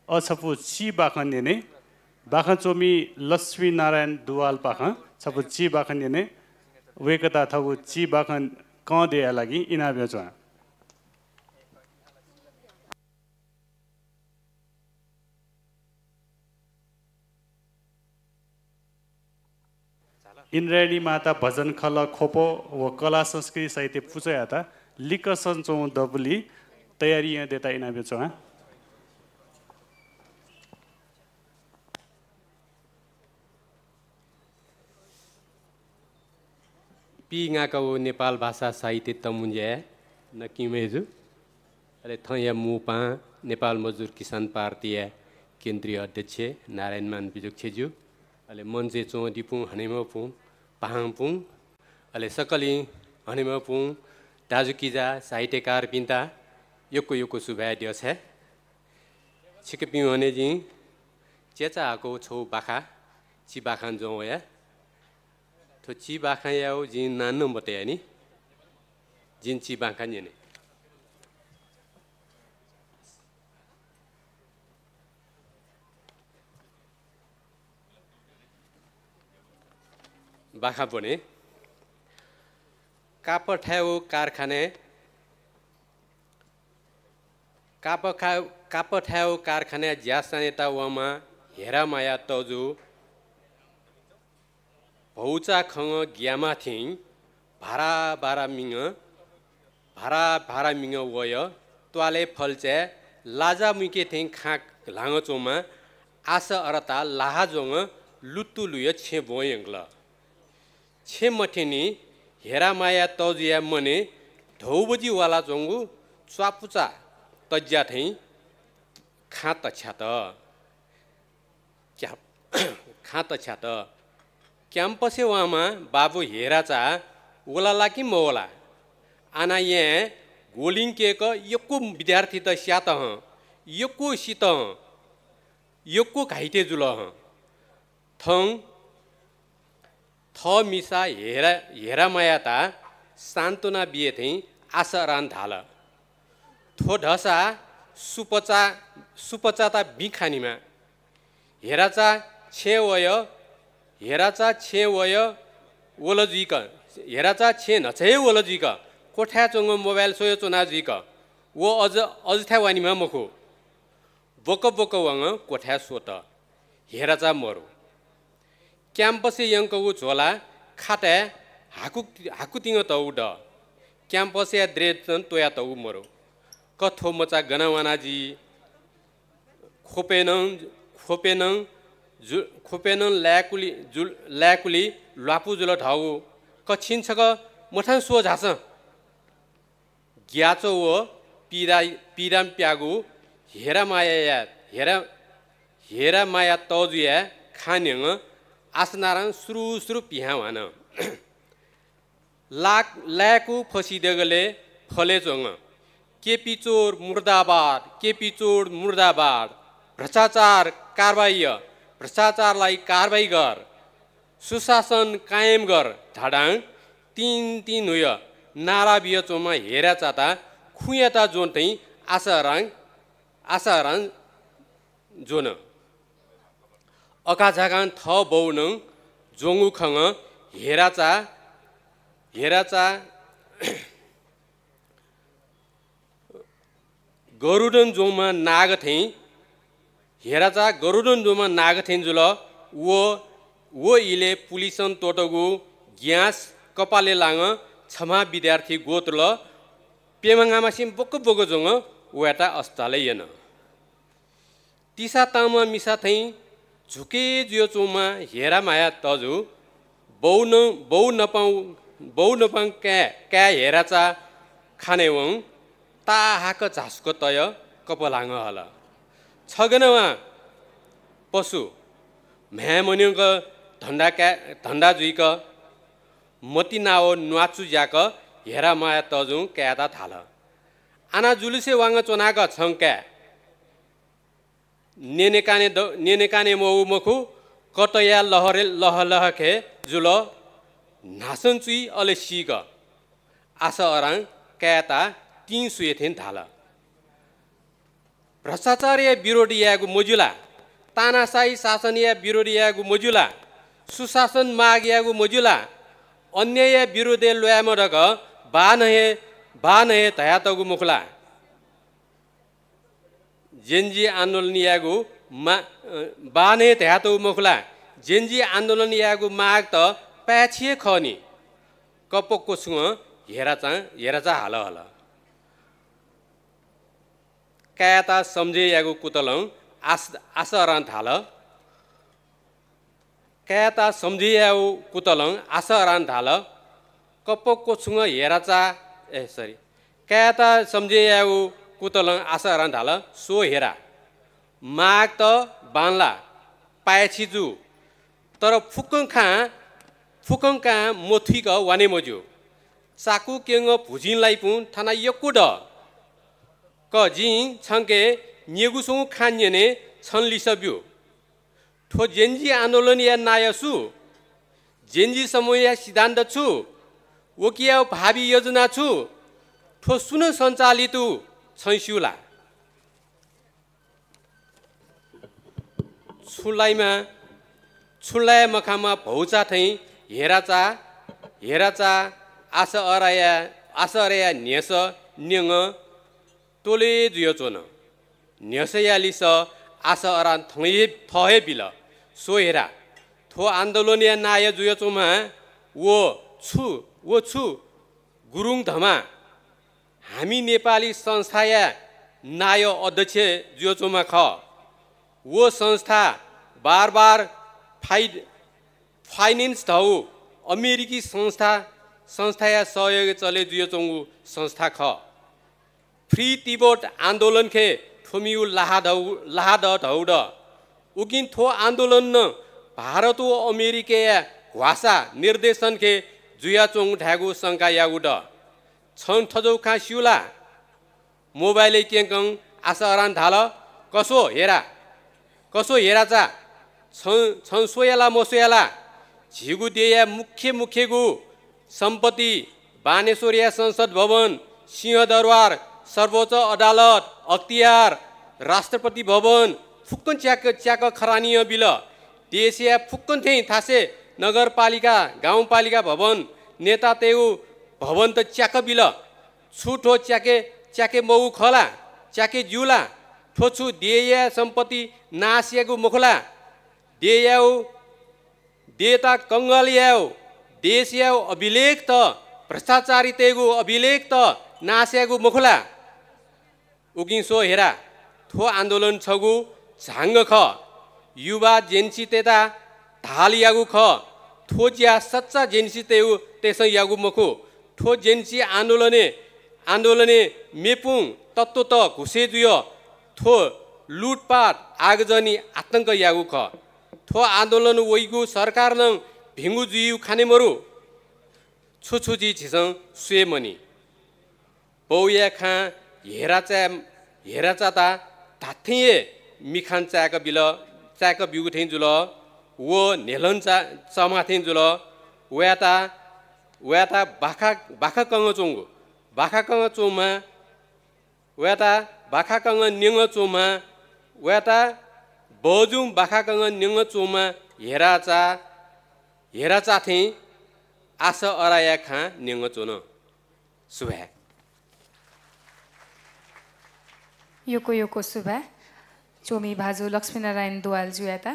अछपु ची बाखन ने बाखन चोमी लक्ष्मी नारायण दुवाल पाखा छपु ची बाखन ने वेकता थगु ची बाखन क देया लागि इना बेचवा इन्द्रायणी माता भजन खल खोपो व कला संस्कृति साहित्य पुचयाता लिक सन्चौ दबुली तयारी यहाँ देता इना बेचवा पिङाको नेपाल भाषा साहित्य तमुन्जे नकिमेजु अरे थया मुपा नेपाल मजदुर किसान पार्टी केन्द्रीय अध्यक्ष नारायणमान बिजुक्षेज्यू अले मन्जे चो दिपु हनेमपु पाहाङपु अले सकली हनेमपु दाजुकिजा साहित्यकार पिन्ता योको योको सुभाय छ छिकपिउ हने जी चेचा आको छौ बाखा ची बाखान जो या तो ची बाखा याओ जिन नान्नो बताया नि जिन ची बाखा नि बाखा बने कापठाउ कारखाने कापठाउ कारखाने ज्यासानेता वमा हेरामाया तजु भौचा खङ ग्यामा थिङ भारा भारा मिङ वय त्वाले फल्चे लाजा मुके थिङ खाक लाङचोमा आशा अरता लाहा जोङ लुत्तु लुय छे बोयंगला छे मठेनी हेरामाया तजिया मने ढौबजी वाला जोंगु च्वापुचा तज्या थै खात छ्यात क्या खात छ्यात क्याम्पसे वामा बाबु हेराचा ओलाला कि मोला आना ये गोलिङ केक यक्कु विद्यार्थी त स्यात ह यक्कु सित यक्कु घाइते जुल ह थङ थ मिसा हेरा मायाता सान्तुना बिए थै आशा रान धाल थो ढसा सुपचाता बिखानीमा हेराचा छे वय वलजिक हेराचा छे नछे वलजिक कोठा चोङ मोबाइल सोयो चोनाजिक वो अजथा वानीमा मखो बोक वाङ कोठा सोत हेराचा मरो क्याम्पसे यङ्कगु झोला खाटे हाकुतिङ तौड क्याम्पसे द्रेजन तोया तौ मरो कथो मचा गनावानाजी खोपेनङ ल्याकुली ल्वापु जुल ढाउ कछिन छक मठान सो झास ग्याचो व पिराम प्यागु हेरा माया तजुया खान्यङ आसनाराङ सुरु पिहावान लाकु फसिदेगले फले जोङ केपी चोर मुर्दाबाद भ्रष्टाचारलाई कारबाही गर सुशासन कायम गर धाडाङ तीन हुय नारा बियचोमा हेरा चाता खुयाता जोन तै आशाराङ जोन अकाझागान थ बौनङ जोङु खङ हेराचा गरुडन जोमा नाग थै हेराचा गरुडन जोमा नाग थैन जुल वो इले पुलिसन तोटगु ग्यास कपाले लाङ क्षमा विद्यार्थी गोत्र पेमङामासिम बोक जोङ वेटा अस्ताले यन तिसा तामा मिसा थै झुके जियो चोमा हेरा माया तजु बौ नपाङ क्या हेराचा खानेवङ ता हाक झासको तय कपलाङ हल छगनवा पशु म्यामन्यङ धन्दा जुइक मति नाओ न्वाचु ज्याक हेरा माया तजु क्यादा थाल आना जुलुसे वाङ चोनाक छङ्क्या नेनेकाने मौ मखु कतया लहलहखे जुल नासनचुई अले सिग आशा अराङ क्याता तीन सुएथेन थाल भ्रष्टाचार विरोधी यागु मोजुला तानाशाही शासन या विरोधी यागु मोजुला सुशासन माग यागु मोजुला अन्याय विरोधी लोयाम रग बानहे तयातगु मुखला जेन्जी आन्दोलन यागु बाने तयातगु मुखला जेन्जी आन्दोलन यागु माग त प्याछिए खनी कपको सुङ हेराचा हाल कायता सम्झे यागु कुतलं आसरान थाल कायता सम्झे यागु कुतलं आसरान थाल कपको सुङ हेराचा कायता सम्झे यागु कुतलं आसरान थाल सो हेरा माग त बान्ला पाएछिजु तर फुकङका मोथुक वाने मोजु चाकु केङ भुजिनलाई पुन थाना यकुड क जी छङ्के नेगुसु खान्यने छनलिसब्यु ठो जेन्जी आन्दोलन या नायसु जेन्जी समूह या सिद्धान्त छु वकिया भावी योजना छु ठो सुन सञ्चालितु छैस्युला छुलाय मखामा भौचा थै हेराचा आस अराया नेस न्यङ तोले जुयो चोन न्यसयालिस आस अरान थहे बिल सो हेरा थो आन्दोलन या नाय जुयो चोमा वो छु गुरुङ धमा हामी नेपाली संस्था या नाय अध्यक्ष जुयो चोमा ख वो संस्था बार फाइनेन्स धौ अमेरिकी संस्था या सहयोग चले जुयो चोङ्गु संस्था ख फ्री तिब्बत आन्दोलन खे ठोमिउ लाहाद धौड उकिन थो आन्दोलन न भारत व अमेरिका भाषा निर्देशन खे जुया चोङ ढागु शङ्का यागुड छन थजौ खा सिउला मोबाइल केङकङ आशा अरान धाल कसो हेराचा छन सोयाला मोसोयाला झिगु देया मुख्य गु सम्पत्ति बानेश्वरिया संसद भवन सिंहदरबार सर्वोच्च अदालत अख्तियार राष्ट्रपति भवन फुक्कन च्याक खरानीय बिल देशिया फुक्कन थे थासे नगरपालिका गाउँपालिका भवन नेता तेउ भवन त च्याक बिल छुठो च्याके मौ खला च्याके जुला ठोछु देया सम्पत्ति नासियागु मुखला देयाउ देता कंगलियाउ देशियाउ अभिलेख त भ्रष्टाचारितेगु अभिलेख त नासियागु मुखला उगिसो हेरा थो आन्दोलन छगु झाङ्ग ख युवा जेन्सी तेता ढालियागु ख थोजिया सच्चा जेन्सी तेउ तेस यागु मुखु थो जेन्सी आन्दोलने मेपुङ तत्त्व त घुसे जुयो थो लुटपाट आगजनी आतंक यागु ख थो आन्दोलन वइगु सरकार नङ भिङ्गु जुयु खाने मरु छुछुजी छिसङ सुएमनी बौया खा हेराचा ता धाथिए मिखान चाक बिगु थें जुल वो नेलन चमाथें जुल वयाता बाखा कङ चोङमा वयाता बाखा कङ निङ चोमा वयाता बजुङ बाखा कङ निङ चोमा हेराचा थे आस अराया खा निङ चोन सुभा योको सुभा चोमी भाजु लक्ष्मीनारायण दुवाल जुयाता